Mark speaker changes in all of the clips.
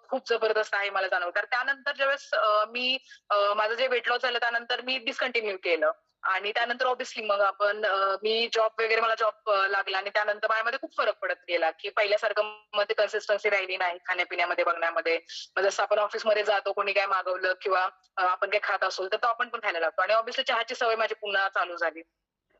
Speaker 1: खूप जबरदस्त आहे मला जाणवलं. तर त्यानंतर ज्यावेळेस माझं जे वेट लॉस झालं त्यानंतर मी डिस्कंटिन्यू केलं. आणि त्यानंतर ऑब्व्हियसली मग मी जॉब वगैरे मला जॉब लागला आणि त्यानंतर माझ्यामध्ये खूप फरक पडत गेला, की पहिल्यासारखं मध्ये कन्सिस्टन्सी राहिली नाही खाण्यापिण्यामध्ये, बघण्यामध्ये. मग जसं आपण ऑफिसमध्ये जातो, कोणी काय मागवलं किंवा आपण काही खात असू तर तो आपण पण खायला लागतो. आणि ऑब्व्हियसली चहाची सवय माझी पुन्हा चालू झाली.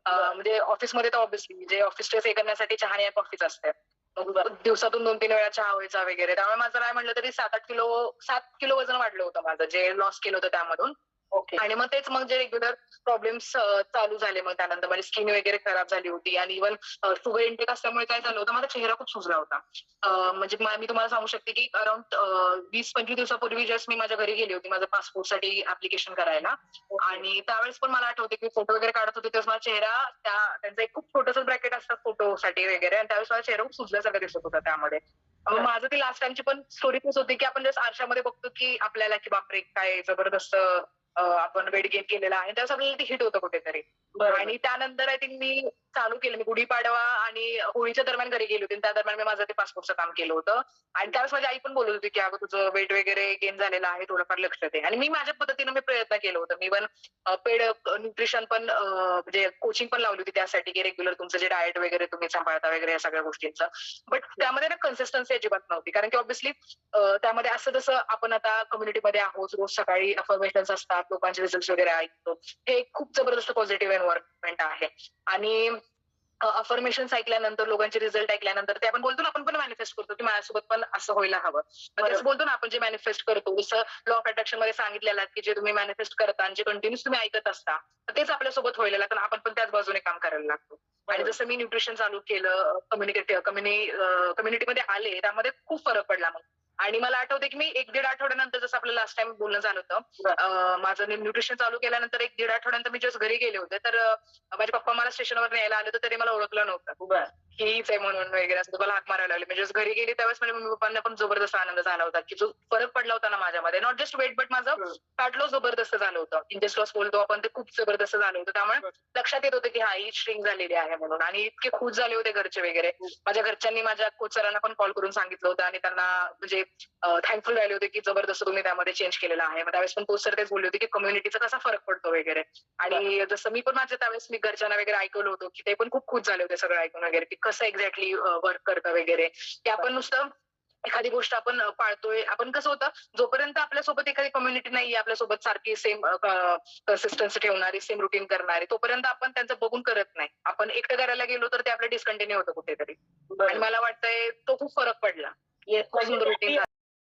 Speaker 1: म्हणजे ऑफिसमध्ये तर ऑब्व्हियसली जे ऑफिस स्ट्रेस हे करण्यासाठी चहा आणि कॉफीच असते. मग दिवसातून 2-3 वेळा चहा व्हायचा वगैरे. त्यामुळे माझं काय म्हटलं तरी 7 किलो वजन वाढलं होतं माझं, जे लॉस केलं होतं त्यामधून.
Speaker 2: ओके.
Speaker 1: आणि मग तेच मग जे रेग्युलर प्रॉब्लेम्स चालू झाले मग त्यानंतर माझी स्किन वगैरे खराब झाली होती आणि इव्हन शुगर इंटेक असल्यामुळे काय झालं होतं, माझा चेहरा खूप सुजला होता. म्हणजे मी तुम्हाला सांगू शकते की अराउंड 20-25 दिवसापूर्वी जस्ट मी माझ्या घरी गेली होती माझं पासपोर्टसाठी ऍप्लिकेशन करायला. आणि त्यावेळेस पण मला आठवते की फोटो वगैरे काढत होते तेव्हा माझा चेहरा त्यांचं एक खूप छोटंसं ब्रॅकेट असतात फोटोसाठी वगैरे आणि त्यावेळेस माझा चेहरा खूप सुजल्यासारखं दिसत होता त्यामध्ये. मग माझं ती लास्ट टाइमची पण स्टोरी तीच होती की आपण जस्ट आरशामध्ये बघतो की आपल्याला की बापरे काय जबरदस्त आपण वेट गेन केलेला आहे. त्यावेळेस आपल्याला ते हिट होतं कुठेतरी. आणि त्यानंतर आय थिंक मी चालू केलं. मी गुढीपाडवा आणि होळीच्या दरम्यान घरी गेली होती. त्या दरम्यान मी माझं ते पासपोर्टचं काम केलं होतं. आणि त्यावेळेस माझी आई पण बोलत होती, की "अगं तुझं वेट वगैरे गेन झालेलं आहे, थोडंफार लक्ष दे." आणि मी माझ्या पद्धतीने मी प्रयत्न केलं होतं. मी इव्हन पेड न्यूट्रिशन पण म्हणजे कोचिंग पण लावली होती त्यासाठी, की रेग्युलर तुमचं जे डाएट वगैरे तुम्ही सांभाळता वगैरे या सगळ्या गोष्टींचं. बट त्यामध्ये ना कन्सिस्टन्सी अजिबात नव्हती. कारण की ऑब्व्हियसली त्यामध्ये असं जसं आपण आता कम्युनिटीमध्ये आहोत, रोज सकाळी अफर्मेशन्स असतात, लोकांचे रिझल्ट्स वगैरे ऐकतो. हे एक खूप जबरदस्त पॉझिटिव्ह एन्व्हायरमेंट आहे. आणि अफर्मेशन्स ऐकल्यानंतर, लोकांचे रिझल्ट ऐकल्यानंतर ते आपण बोलतो ना, आपण पण मॅनिफेस्ट करतो, की माझ्यासोबत पण असं व्हायला हवं. म्हणजे असं बोलतो ना आपण जे मॅनिफेस्ट करतो, जसं लॉ ऑफ अट्रॅक्शन मध्ये सांगितलेलं आहे, की जे तुम्ही मॅनिफेस्ट करता आणि जे कंटिन्यूस तुम्ही ऐकत असता, तर तेच आपल्यासोबत व्हायला लागतं. आपण पण त्याच बाजूने काम करायला लागतो. आणि जसं मी न्यूट्रिशन चालू केलं, कम्युनिटीमध्ये आले, त्यामध्ये खूप फरक पडला मग. आणि मला आठवतंय, की मी 1-1.5 आठवड्यानंतर जसं आपलं लास्ट टाईम बोलणं झालं होतं, माझं न्यूट्रिशन चालू केल्यानंतर 1-1.5 आठवड्यानंतर मी जस्ट घरी गेले होते, तर माझे पप्पा मला स्टेशनवर न्यायला आले होते, तरी मला ओळखलं नव्हतं. हीच आहे म्हणून वगैरे असं मला हाक मारायला लागले. म्हणजे घरी गेली त्यावेळेस माझ्या मम्मी-पप्पांना पण जबरदस्त आनंद झाला होता, की जो फरक पडला होता ना माझ्यामध्ये, नॉट जस्ट वेट बट माझं फॅट लॉस जबरदस्त झालं होतं. इंटेस्ट लॉस बोलतो आपण ते खूप जबरदस्त झालं होतं. त्यामुळे लक्षात येत होतं, की हा ही श्रिंक झालेली आहे म्हणून. आणि इतके खुश झाले होते घरचे वगैरे. माझ्या घरच्यांनी माझ्या कोच सरांना पण कॉल करून सांगितलं होतं आणि त्यांना म्हणजे थँकफुल राहिले होते, की जबरदस्त तुम्ही त्यामध्ये चेंज केलेला आहे. मग त्यावेळेस पण कोच सर तेच बोलले होते, की कम्युनिटीचा कसा फरक पडतो वगैरे. आणि जसं मी पण माझ्या त्यावेळेस मी घरच्यांना वगैरे ऐकवलं होतं, की ते पण खूप खुश झाले होते सगळं ऐकून वगैरे, की कसं एक्झॅक्टली वर्क करतं वगैरे. की आपण नुसतं एखादी गोष्ट आपण पाळतोय. आपण कसं होतं, जोपर्यंत आपल्यासोबत एखादी कम्युनिटी नाहीये आपल्यासोबत सारखी सेम कन्सिस्टन्सी ठेवणारी, सेम रुटीन करणारी, तोपर्यंत आपण त्यांचं बघून करत नाही. आपण एकटं करायला गेलो तर ते आपलं डिस्कंटिन्यू होतं कुठेतरी. आणि मला वाटतंय तो खूप फरक पडला. खूप सुंदर रुटीन